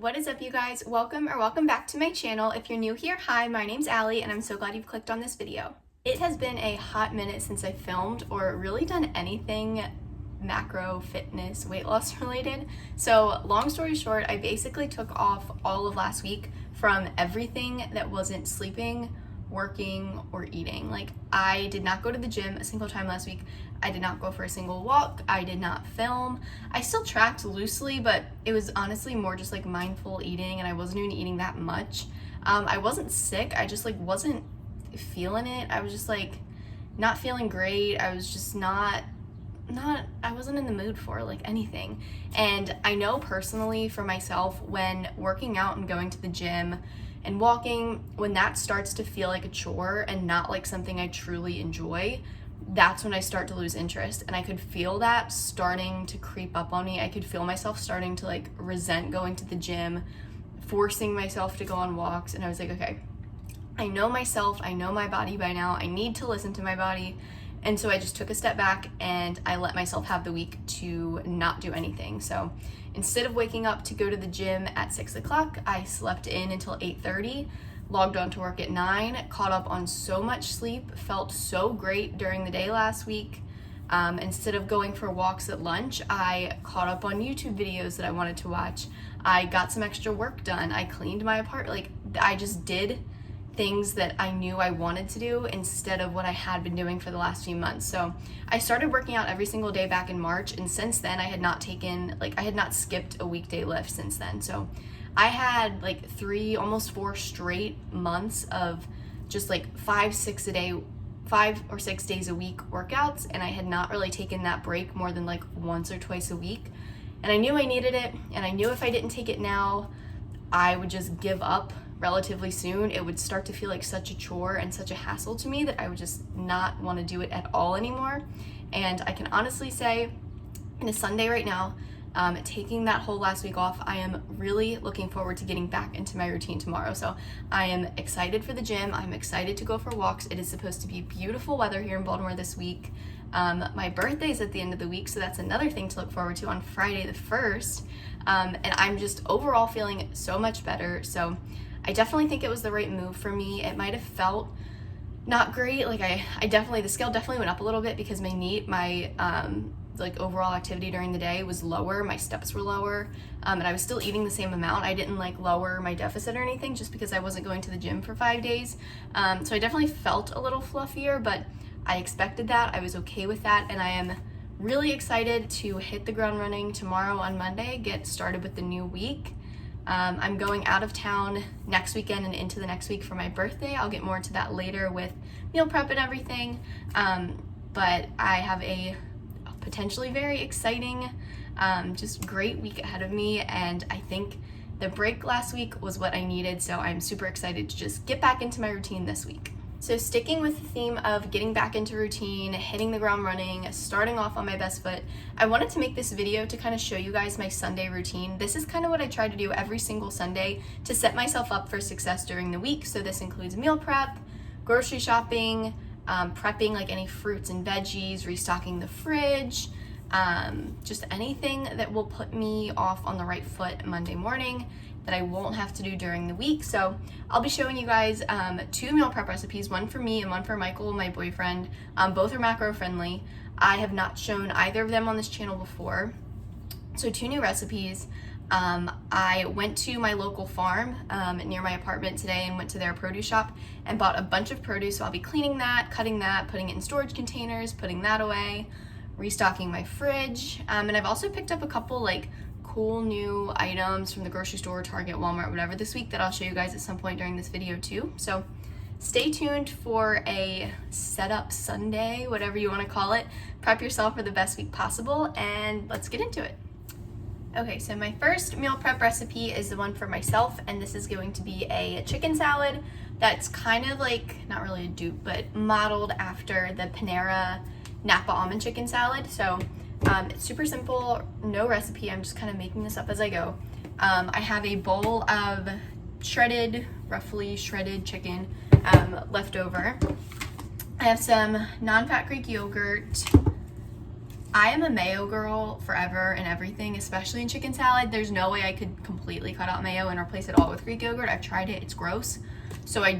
What is up, you guys? Welcome back to my channel. If you're new here, hi, my name's Allie and I'm so glad you've clicked on this video. It has been a hot minute since I filmed or really done anything macro, fitness, weight loss related. So long story short, I basically took off all of last week from everything that wasn't sleeping, working, or eating. Like, I did not go to the gym a single time last week. I did not go for a single walk. I did not film. I still tracked loosely, but it was honestly more just like mindful eating, and I wasn't even eating that much. I wasn't sick. I just like wasn't feeling it. I was just like not feeling great. I was just I wasn't in the mood for like anything. And I know personally for myself, when working out and going to the gym and walking, when that starts to feel like a chore and not like something I truly enjoy, that's when I start to lose interest. And I could feel that starting to creep up on me. I could feel myself starting to like resent going to the gym, forcing myself to go on walks. And I was like, okay, I know myself, I know my body by now. I need to listen to my body. And so I just took a step back and I let myself have the week to not do anything. So instead of waking up to go to the gym at 6 o'clock, I slept in until 8:30, logged on to work at 9, caught up on so much sleep, felt so great during the day last week. Instead of going for walks at lunch, I caught up on YouTube videos that I wanted to watch. I got some extra work done. I cleaned my apartment. Like, I just did things that I knew I wanted to do instead of what I had been doing for the last few months. So I started working out every single day back in March, and since then I had not skipped a weekday lift since then. So I had like almost 4 straight months of just like 5 or 6 days a week workouts, and I had not really taken that break more than like once or twice a week. And I knew I needed it, and I knew if I didn't take it now, I would just give up relatively soon. It would start to feel like such a chore and such a hassle to me that I would just not want to do it at all anymore. And I can honestly say, in a Sunday right now, taking that whole last week off, I am really looking forward to getting back into my routine tomorrow. So I am excited for the gym. I'm excited to go for walks. It is supposed to be beautiful weather here in Baltimore this week. My birthday is at the end of the week, so that's another thing to look forward to on Friday the 1st. And I'm just overall feeling so much better. So I definitely think it was the right move for me. It might have felt not great. Like the scale definitely went up a little bit because my like overall activity during the day was lower. My steps were lower, and I was still eating the same amount. I didn't like lower my deficit or anything just because I wasn't going to the gym for 5 days. So I definitely felt a little fluffier, but I expected that. I was okay with that, and I am really excited to hit the ground running tomorrow on Monday, get started with the new week. I'm going out of town next weekend and into the next week for my birthday. I'll get more into that later with meal prep and everything. But I have a potentially very exciting, just great week ahead of me. And I think the break last week was what I needed. So I'm super excited to just get back into my routine this week. So sticking with the theme of getting back into routine, hitting the ground running, starting off on my best foot, I wanted to make this video to kind of show you guys my Sunday routine. This is kind of what I try to do every single Sunday to set myself up for success during the week. So this includes meal prep, grocery shopping, prepping like any fruits and veggies, restocking the fridge, just anything that will put me off on the right foot Monday morning that I won't have to do during the week. So I'll be showing you guys 2 meal prep recipes, one for me and one for Michael, my boyfriend. Both are macro friendly. I have not shown either of them on this channel before. So 2 new recipes. I went to my local farm near my apartment today and went to their produce shop and bought a bunch of produce. So I'll be cleaning that, cutting that, putting it in storage containers, putting that away, restocking my fridge. And I've also picked up a couple like cool new items from the grocery store, Target, Walmart, whatever this week that I'll show you guys at some point during this video too. So stay tuned for a setup Sunday, whatever you want to call it. Prep yourself for the best week possible, and let's get into it. Okay, so my first meal prep recipe is the one for myself, and this is going to be a chicken salad that's kind of like, not really a dupe, but modeled after the Panera Napa almond chicken salad. So it's super simple, no recipe. I'm just kind of making this up as I go. I have a bowl of roughly shredded chicken left over. I have some non-fat Greek yogurt, I am a mayo girl forever and everything, especially in chicken salad. There's no way I could completely cut out mayo and replace it all with Greek yogurt. I've tried it, it's gross. So I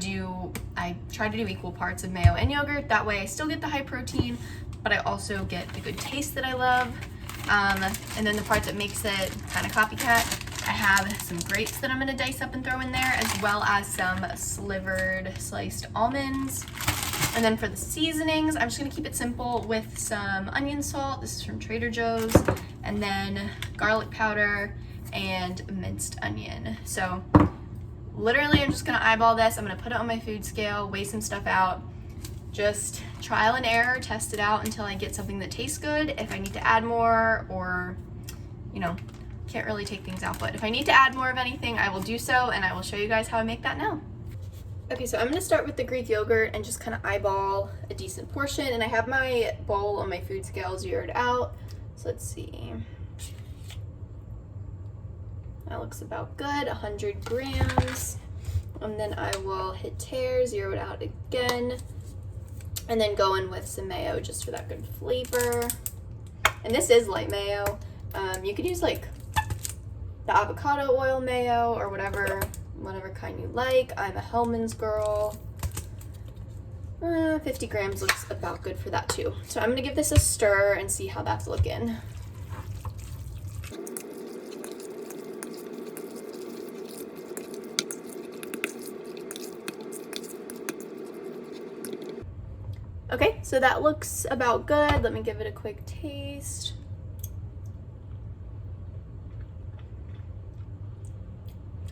try to do equal parts of mayo and yogurt. That way I still get the high protein, but I also get the good taste that I love. And then the part that makes it kind of copycat, I have some grapes that I'm gonna dice up and throw in there, as well as some slivered sliced almonds. And then for the seasonings, I'm just gonna keep it simple with some onion salt. This is from Trader Joe's. And then garlic powder and minced onion. So literally I'm just gonna eyeball this. I'm gonna put it on my food scale, weigh some stuff out, just trial and error, test it out until I get something that tastes good. If I need to add more, or, you know, can't really take things out, but if I need to add more of anything, I will do so, and I will show you guys how I make that now. Okay, so I'm gonna start with the Greek yogurt and just kind of eyeball a decent portion, and I have my bowl on my food scale zeroed out. So let's see. That looks about good, 100 grams. And then I will hit tare, zero it out again, and then go in with some mayo just for that good flavor. And this is light mayo. You could use like the avocado oil mayo or whatever kind you like. I'm a Hellmann's girl. 50 grams looks about good for that too. So I'm gonna give this a stir and see how that's looking. Okay, so that looks about good. Let me give it a quick taste.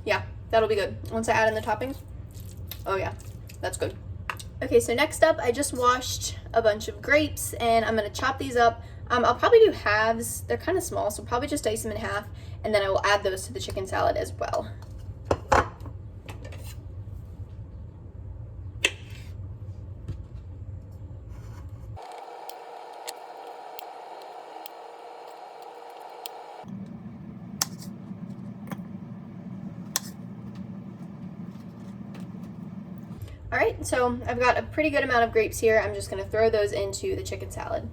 Yeah, that'll be good. Once I add in the toppings, oh yeah, that's good. Okay, so next up, I just washed a bunch of grapes and I'm gonna chop these up. I'll probably do halves. They're kind of small, so probably just dice them in half, and then I will add those to the chicken salad as well. All right, so I've got a pretty good amount of grapes here. I'm just gonna throw those into the chicken salad.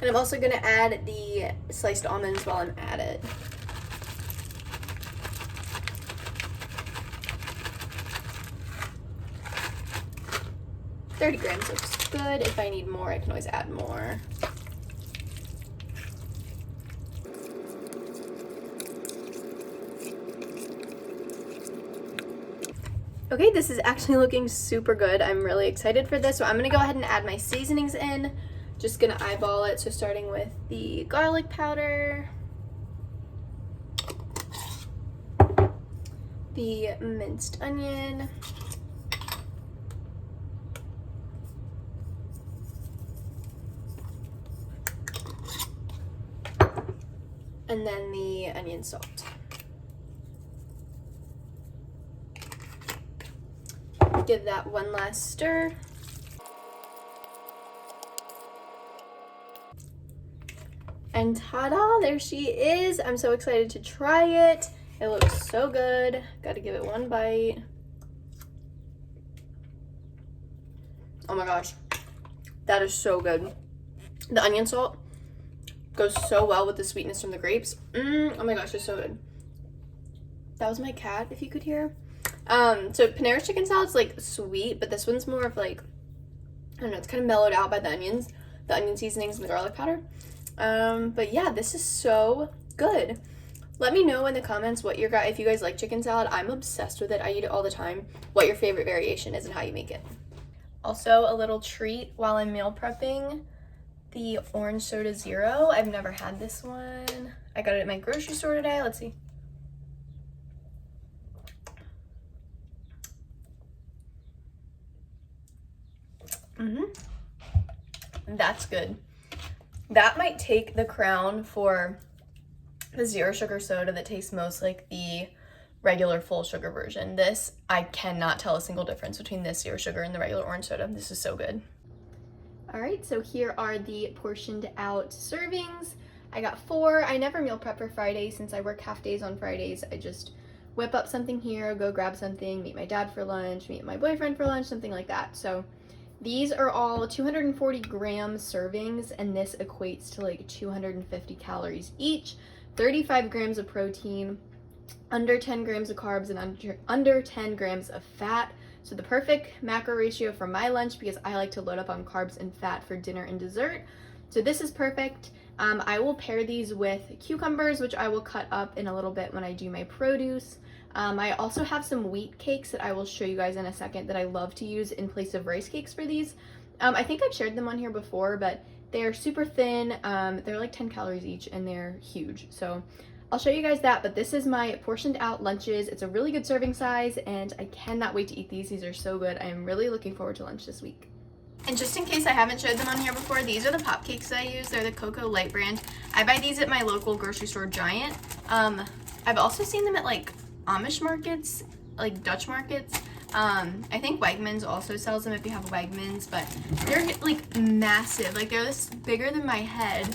And I'm also gonna add the sliced almonds while I'm at it. $30 grams looks good. If I need more, I can always add more. Okay, this is actually looking super good. I'm really excited for this. So I'm gonna go ahead and add my seasonings in. Just gonna eyeball it. So starting with the garlic powder, the minced onion, and then the onion salt. Give that one last stir. And ta-da, there she is. I'm so excited to try it. It looks so good. Gotta give it one bite. Oh my gosh, that is so good. The onion salt goes so well with the sweetness from the grapes. Oh my gosh, it's so good. That was my cat, if you could hear. So Panera's chicken salad's like sweet, but this one's more of like, I don't know, it's kind of mellowed out by the onions, the onion seasonings and the garlic powder. But yeah, this is so good. Let me know in the comments what if you guys like chicken salad. I'm obsessed with it. I eat it all the time. What your favorite variation is and how you make it. Also, a little treat while I'm meal prepping, the orange soda zero. I've never had this one. I got it at my grocery store today. Let's see. That's good. That might take the crown for the zero sugar soda that tastes most like the regular full sugar version. This, I cannot tell a single difference between this zero sugar and the regular orange soda. This is so good. All right, so here are the portioned out servings. I got 4. I never meal prep for Fridays since I work half days on Fridays. I just whip up something here, go grab something, meet my dad for lunch, meet my boyfriend for lunch, something like that. So these are all 240 gram servings, and this equates to like 250 calories each, 35 grams of protein, under 10 grams of carbs, and under 10 grams of fat. So the perfect macro ratio for my lunch, because I like to load up on carbs and fat for dinner and dessert. So this is perfect. I will pair these with cucumbers, which I will cut up in a little bit when I do my produce. I also have some wheat cakes that I will show you guys in a second that I love to use in place of rice cakes for these. I think I've shared them on here before, but they're super thin. They're like 10 calories each, and they're huge. So I'll show you guys that, but this is my portioned out lunches. It's a really good serving size, and I cannot wait to eat these. These are so good. I am really looking forward to lunch this week. And just in case I haven't showed them on here before, these are the pop cakes that I use. They're the Cocoa Light brand. I buy these at my local grocery store, Giant. I've also seen them at like Amish markets, like Dutch markets. I think Wegmans also sells them if you have a Wegmans, but they're like massive. Like they're this bigger than my head.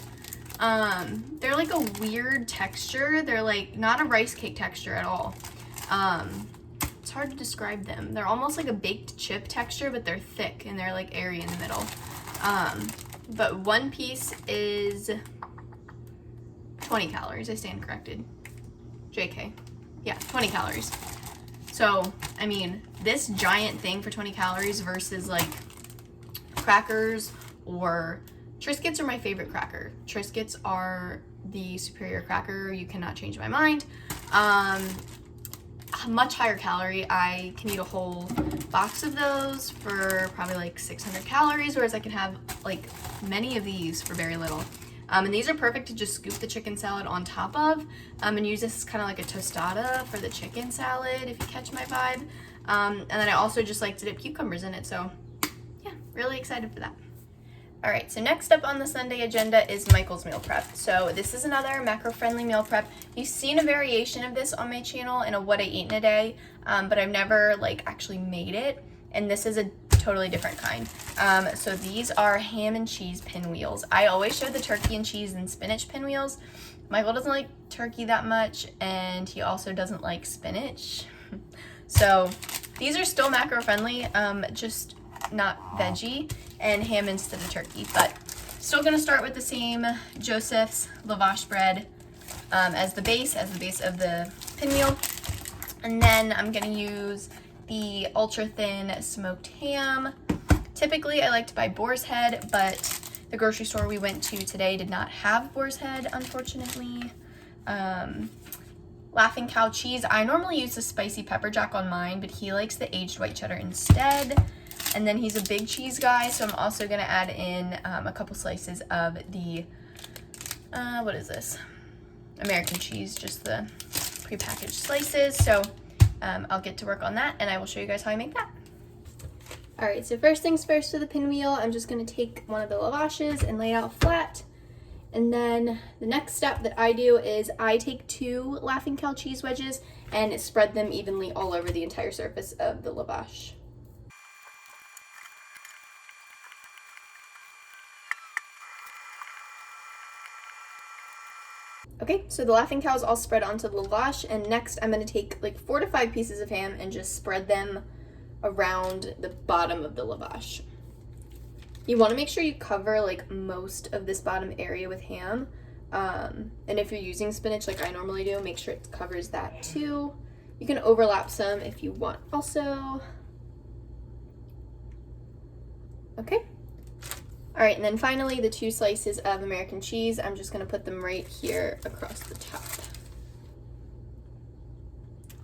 They're like a weird texture. They're like not a rice cake texture at all. It's hard to describe them. They're almost like a baked chip texture, but they're thick and they're like airy in the middle. But one piece is 20 calories. I stand corrected. JK. Yeah, 20 calories. So, I mean, this giant thing for 20 calories versus like crackers or Triscuits are my favorite cracker. Triscuits are the superior cracker. You cannot change my mind. Much higher calorie. I can eat a whole box of those for probably like 600 calories, whereas I can have like many of these for very little. And these are perfect to just scoop the chicken salad on top of, and use this as kind of like a tostada for the chicken salad, if you catch my vibe. And then I also just like to dip cucumbers in it, so yeah, really excited for that. All right, so next up on the Sunday agenda is Michael's meal prep. So this is another macro-friendly meal prep. You've seen a variation of this on my channel in a what I eat in a day, but I've never like actually made it. And this is a totally different kind. So these are ham and cheese pinwheels. I always show the turkey and cheese and spinach pinwheels. Michael doesn't like turkey that much, and he also doesn't like spinach. So these are still macro-friendly, just not veggie, and ham instead of turkey, but still gonna start with the same Joseph's lavash bread as the base of the pinwheel. And then I'm gonna use the ultra thin smoked ham. Typically I like to buy boar's head, but the grocery store we went to today did not have boar's head, unfortunately. Laughing Cow cheese. I normally use the spicy pepper jack on mine, but he likes the aged white cheddar instead. And then he's a big cheese guy, so I'm also gonna add in a couple slices of the, what is this? American cheese, just the prepackaged slices. So I'll get to work on that, and I will show you guys how I make that. All right, so first things first for the pinwheel, I'm just gonna take one of the lavashes and lay it out flat. And then the next step that I do is I take 2 Laughing Cow cheese wedges and spread them evenly all over the entire surface of the lavash. Okay, so the Laughing Cow is all spread onto the lavash, and next I'm going to take like 4 to 5 pieces of ham and just spread them around the bottom of the lavash. You want to make sure you cover like most of this bottom area with ham, and if you're using spinach like I normally do, make sure it covers that too. You can overlap some if you want also. Okay. All right, and then finally the 2 slices of American cheese. I'm just gonna put them right here across the top.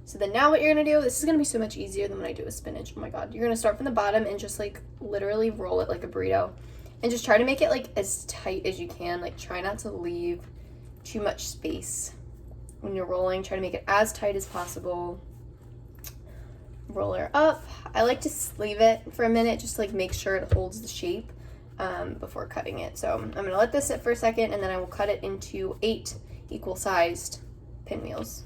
So then now what you're gonna do, this is gonna be so much easier than when I do with spinach. Oh my God, you're gonna start from the bottom and just like literally roll it like a burrito. And just try to make it like as tight as you can. Like try not to leave too much space when you're rolling. Try to make it as tight as possible. Roll her up. I like to leave it for a minute, just like make sure it holds the shape before cutting it. So I'm gonna let this sit for a second, and then I will cut it into 8 equal sized pinwheels.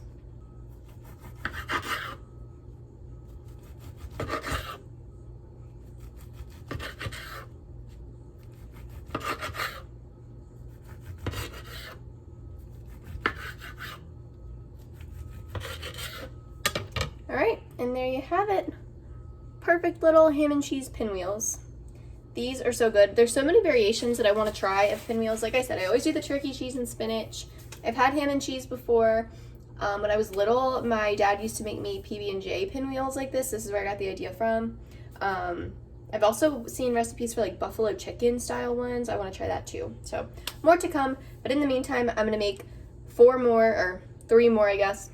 you have it. Perfect little ham and cheese pinwheels. These are so good. There's so many variations that I want to try of pinwheels. Like I said, I always do the turkey, cheese, and spinach. I've had ham and cheese before. When I was little, my dad used to make me PB&J pinwheels like this. This is where I got the idea from. I've also seen recipes for like buffalo chicken style ones. I want to try that too. So more to come. But in the meantime, I'm going to make 3 more, I guess,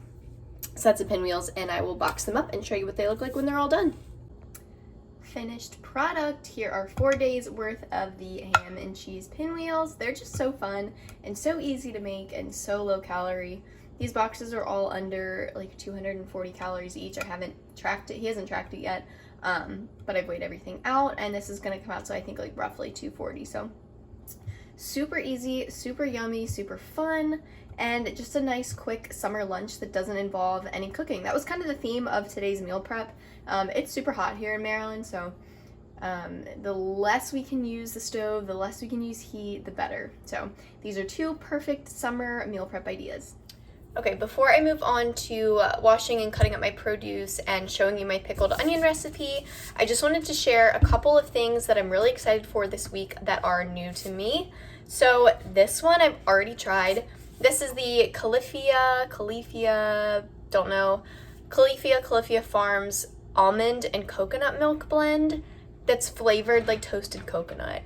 sets of pinwheels, and I will box them up and show you what they look like when they're all done. Finished product. Here are 4 days worth of the ham and cheese pinwheels. They're just so fun and so easy to make and so low calorie. These boxes are all under like 240 calories each. I haven't tracked it. He hasn't tracked it yet, but I've weighed everything out, and this is going to come out, so I think like roughly 240. So super easy, super yummy, super fun, and just a nice quick summer lunch that doesn't involve any cooking. That was kind of the theme of today's meal prep. It's super hot here in Maryland, so the less we can use the stove, the less we can use heat, the better. So these are 2 perfect summer meal prep ideas. Okay, before I move on to washing and cutting up my produce and showing you my pickled onion recipe, I just wanted to share a couple of things that I'm really excited for this week that are new to me. So this one I've already tried. This is the Califia Farms almond and coconut milk blend that's flavored like toasted coconut.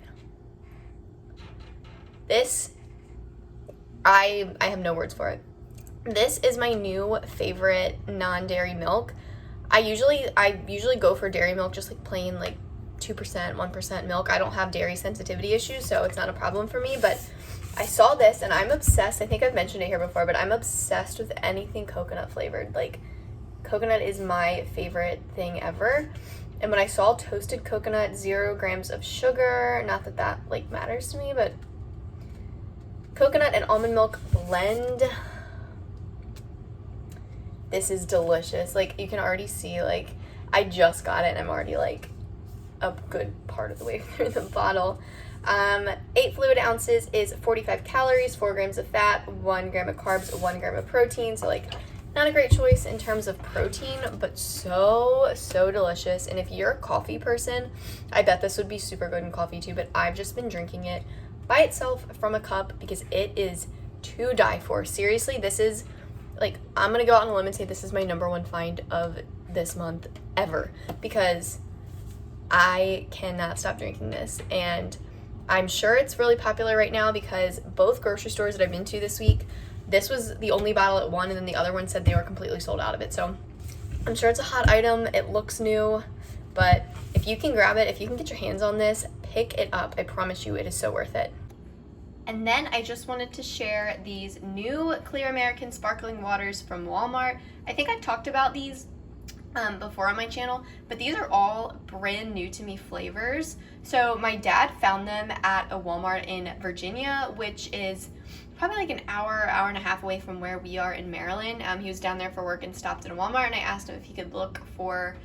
This, I have no words for it. This is my new favorite non-dairy milk. I usually go for dairy milk, just like plain like 2%, 1% milk. I don't have dairy sensitivity issues, so it's not a problem for me, but I saw this and I'm obsessed. I think I've mentioned it here before, but I'm obsessed with anything coconut flavored. Like, coconut is my favorite thing ever. And when I saw toasted coconut, 0 grams of sugar, not that that like matters to me, but coconut and almond milk blend. This is delicious. Like, you can already see, like, I just got it and I'm already like a good part of the way through the bottle. 8 fluid ounces is 45 calories, 4 grams of fat, 1 gram of carbs, 1 gram of protein. So like, not a great choice in terms of protein, but so delicious. And if you're a coffee person, I bet this would be super good in coffee too, but I've just been drinking it by itself from a cup because it is to die for. Seriously, this is like, I'm gonna go out on a limb and say this is my #1 find of this month ever, because I cannot stop drinking this. And I'm sure it's really popular right now because both grocery stores that I've been to this week, this was the only bottle at one, and then the other one said they were completely sold out of it. So I'm sure it's a hot item. It looks new, but if you can grab it, if you can get your hands on this, pick it up. I promise you, it is so worth it. And then I just wanted to share these new Clear American sparkling waters from Walmart. I think I've talked about these before on my channel, but these are all brand new to me flavors. So my dad found them at a Walmart in Virginia, which is probably like an hour and a half away from where we are in Maryland. He was down there for work and stopped at a Walmart, and I asked him if he could look for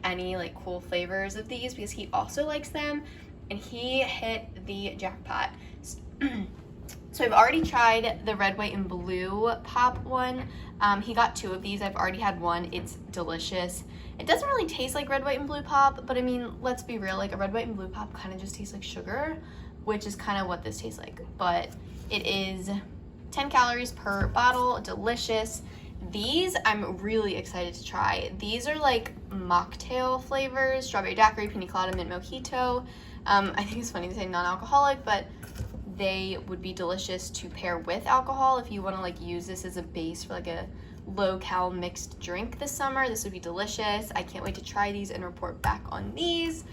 any like cool flavors of these because he also likes them, and he hit the jackpot. So I've already tried the red, white, and blue pop one. He got 2 of these. I've already had one. It's delicious. It doesn't really taste like red, white, and blue pop, but I mean, let's be real, like a red, white, and blue pop kind of just tastes like sugar, which is kind of what this tastes like. But it is 10 calories per bottle, delicious. These I'm really excited to try. These are like mocktail flavors, strawberry daiquiri, pina colada, mint mojito. I think it's funny to say non-alcoholic, but they would be delicious to pair with alcohol if you want to like use this as a base for like a low-cal mixed drink this summer. This would be delicious. I can't wait to try these and report back on these.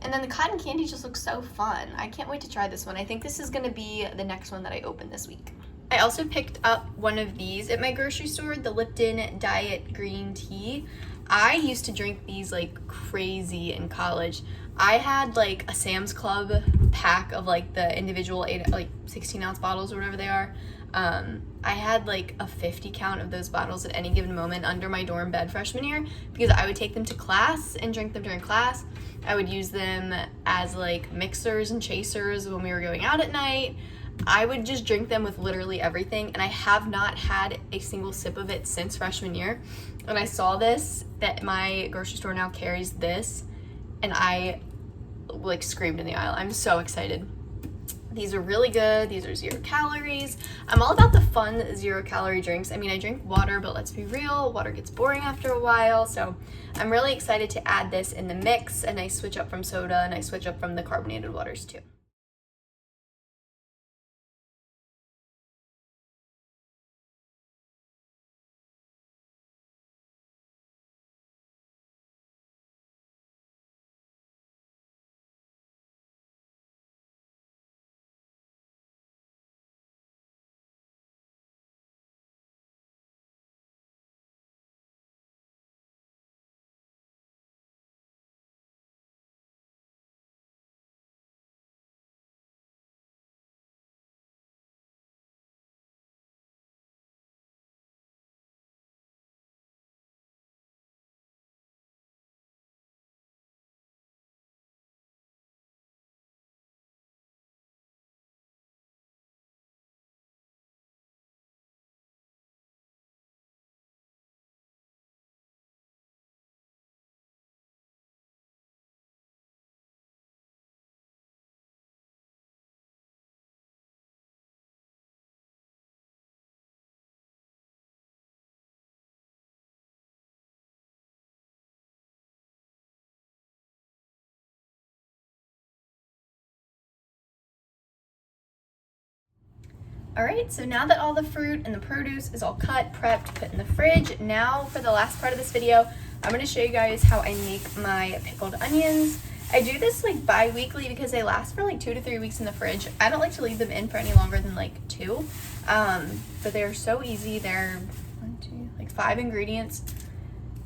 And then the cotton candy just looks so fun. I can't wait to try this one. I think this is going to be the next one that I open this week. I also picked up one of these at my grocery store, the Lipton Diet Green Tea. I used to drink these like crazy in college. I had like a Sam's Club pack of like the individual 16-ounce bottles or whatever they are. I had like a 50 count of those bottles at any given moment under my dorm bed freshman year because I would take them to class and drink them during class. I would use them as like mixers and chasers when we were going out at night. I would just drink them with literally everything, and I have not had a single sip of it since freshman year. And I saw this, that my grocery store now carries this, and I like screamed in the aisle. I'm so excited. These are really good. These are 0 calories. I'm all about the fun 0 calorie drinks. I mean, I drink water, but let's be real, water gets boring after a while. So I'm really excited to add this in the mix, and I switch up from soda and I switch up from the carbonated waters too. All right, so now that all the fruit and the produce is all cut, prepped, put in the fridge, now for the last part of this video, I'm gonna show you guys how I make my pickled onions. I do this like bi-weekly because they last for like 2 to 3 weeks in the fridge. I don't like to leave them in for any longer than like 2, but they're so easy. They're 5 ingredients,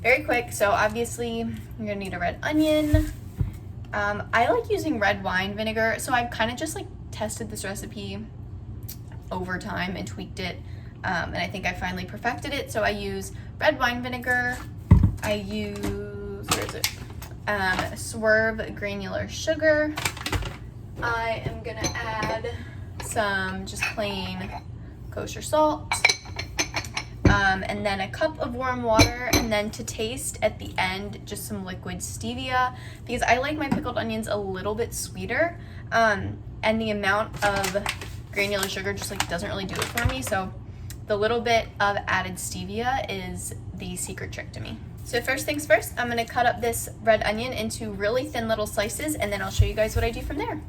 very quick. So obviously you're gonna need a red onion. I like using red wine vinegar, so I've kind of just like tested this recipe over time and tweaked it, and I think I finally perfected it. So I use red wine vinegar. I use, where is it? Swerve granular sugar. I am gonna add some just plain kosher salt, and then a cup of warm water, and then to taste at the end just some liquid stevia, because I like my pickled onions a little bit sweeter, and the amount of granular sugar just like doesn't really do it for me. So the little bit of added stevia is the secret trick to me. So first things first, I'm gonna cut up this red onion into really thin little slices, and then I'll show you guys what I do from there.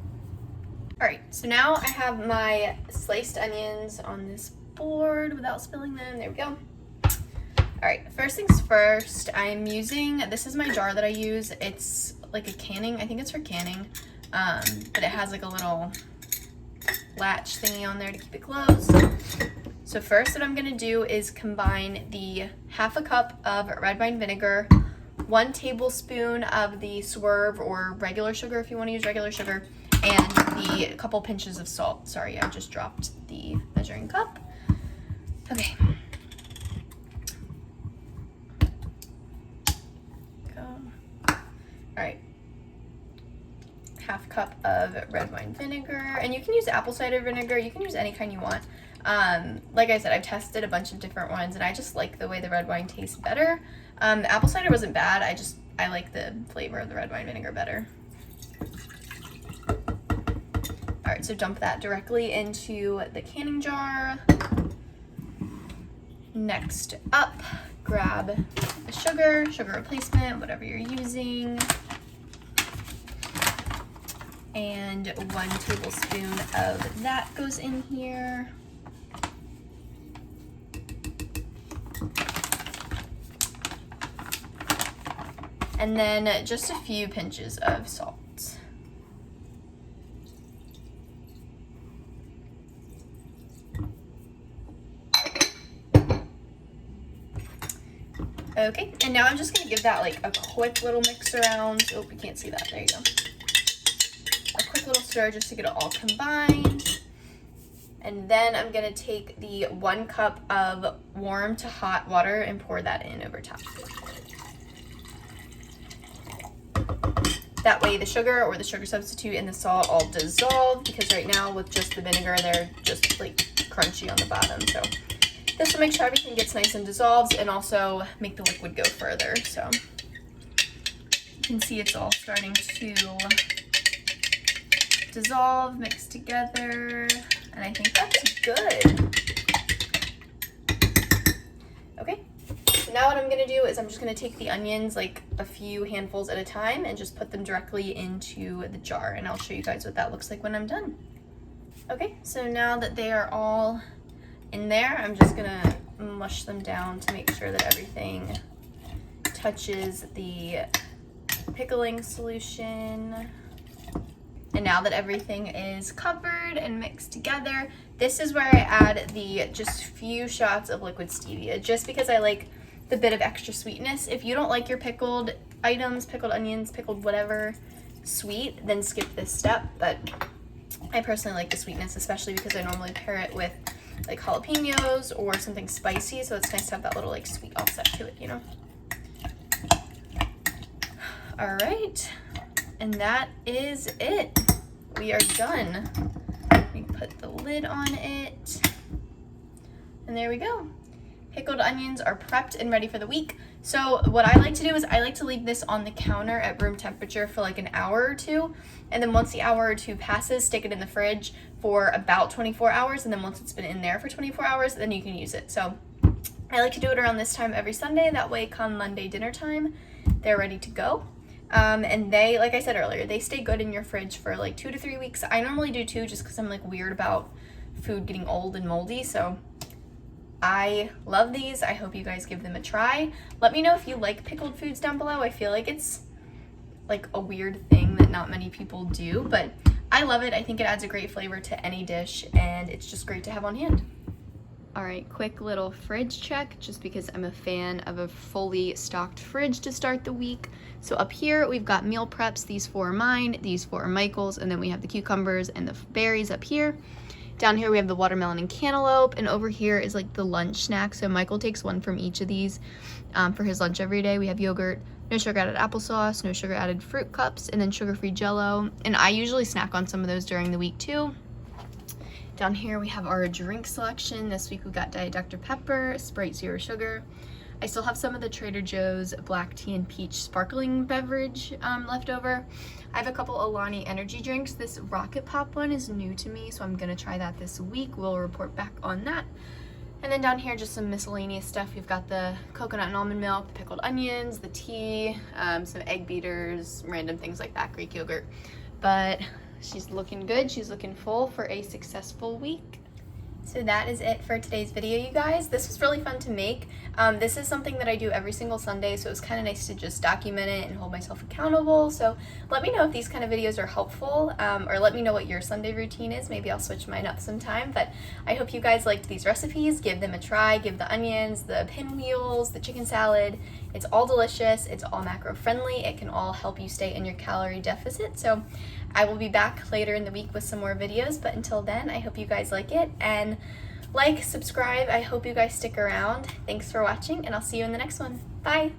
All right, so now I have my sliced onions on this board without spilling them. There we go. All right, first things first, I'm using, this is my jar that I use. It's like a canning, I think it's for canning, but it has like a little latch thingy on there to keep it closed. So first what I'm gonna do is combine the half a cup of red wine vinegar, 1 tablespoon of the Swerve or regular sugar if you want to use regular sugar, and the couple pinches of salt. Sorry, I just dropped the measuring cup. Okay. Go. All right. Half cup of red wine vinegar, and you can use apple cider vinegar. You can use any kind you want. Like I said, I've tested a bunch of different ones, and I just like the way the red wine tastes better. The apple cider wasn't bad. I like the flavor of the red wine vinegar better. All right, so dump that directly into the canning jar. Next up, grab the sugar replacement, whatever you're using. And 1 tablespoon of that goes in here. And then just a few pinches of salt. Okay, and now I'm just gonna give that like a quick little mix around. Oh, you can't see that, there you go. A quick little stir just to get it all combined. And then I'm gonna take the 1 cup of warm to hot water and pour that in over top. That way the sugar or the sugar substitute and the salt all dissolve, because right now with just the vinegar, they're just like crunchy on the bottom. So this will make sure everything gets nice and dissolves, and also make the liquid go further. So you can see it's all starting to dissolve, mix together, and I think that's good. Okay, so now what I'm gonna do is I'm just gonna take the onions, like a few handfuls at a time, and just put them directly into the jar, and I'll show you guys what that looks like when I'm done. Okay, so now that they are all in there, I'm just gonna mush them down to make sure that everything touches the pickling solution. And now that everything is covered and mixed together, this is where I add the just few shots of liquid stevia, just because I like the bit of extra sweetness. If you don't like your pickled items, pickled onions, pickled whatever, sweet, then skip this step. But I personally like the sweetness, especially because I normally pair it with like jalapenos or something spicy, so it's nice to have that little like sweet offset to it, you know? All right, and that is it. We are done. We put the lid on it, and there we go. Pickled onions are prepped and ready for the week. So what I like to do is I like to leave this on the counter at room temperature for like an hour or two, and then once the hour or two passes, stick it in the fridge for about 24 hours, and then once it's been in there for 24 hours, then you can use it. So I like to do it around this time every Sunday, that way come Monday dinner time, they're ready to go. And they, like I said earlier, they stay good in your fridge for like 2 to 3 weeks. I normally do 2 just because I'm like weird about food getting old and moldy, so I love these. I hope you guys give them a try. Let me know if you like pickled foods down below. I feel like it's like a weird thing that not many people do, but I love it. I think it adds a great flavor to any dish, and it's just great to have on hand. All right, quick little fridge check, just because I'm a fan of a fully stocked fridge to start the week. So up here, we've got meal preps. These 4 are mine, these 4 are Michael's, and then we have the cucumbers and the berries up here. Down here, we have the watermelon and cantaloupe, and over here is like the lunch snack. So Michael takes one from each of these for his lunch every day. We have yogurt, no sugar added applesauce, no sugar added fruit cups, and then sugar-free Jell-O. And I usually snack on some of those during the week too. Down here we have our drink selection. This week we got Diet Dr. Pepper, Sprite Zero Sugar. I still have some of the Trader Joe's black tea and peach sparkling beverage left over. I have a couple Alani energy drinks. This Rocket Pop one is new to me, so I'm gonna try that this week. We'll report back on that. And then down here, just some miscellaneous stuff. We've got the coconut and almond milk, the pickled onions, the tea, some egg beaters, random things like that, Greek yogurt. But she's looking good. She's looking full for a successful week. So that is it for today's video, you guys. This was really fun to make. This is something that I do every single Sunday, so it was kind of nice to just document it and hold myself accountable. So let me know if these kind of videos are helpful, or let me know what your Sunday routine is. Maybe I'll switch mine up sometime, but I hope you guys liked these recipes. Give them a try. Give the onions, the pinwheels, the chicken salad. It's all delicious. It's all macro friendly. It can all help you stay in your calorie deficit. So I will be back later in the week with some more videos, but until then, I hope you guys like it, and like, subscribe. I hope you guys stick around. Thanks for watching, and I'll see you in the next one. Bye!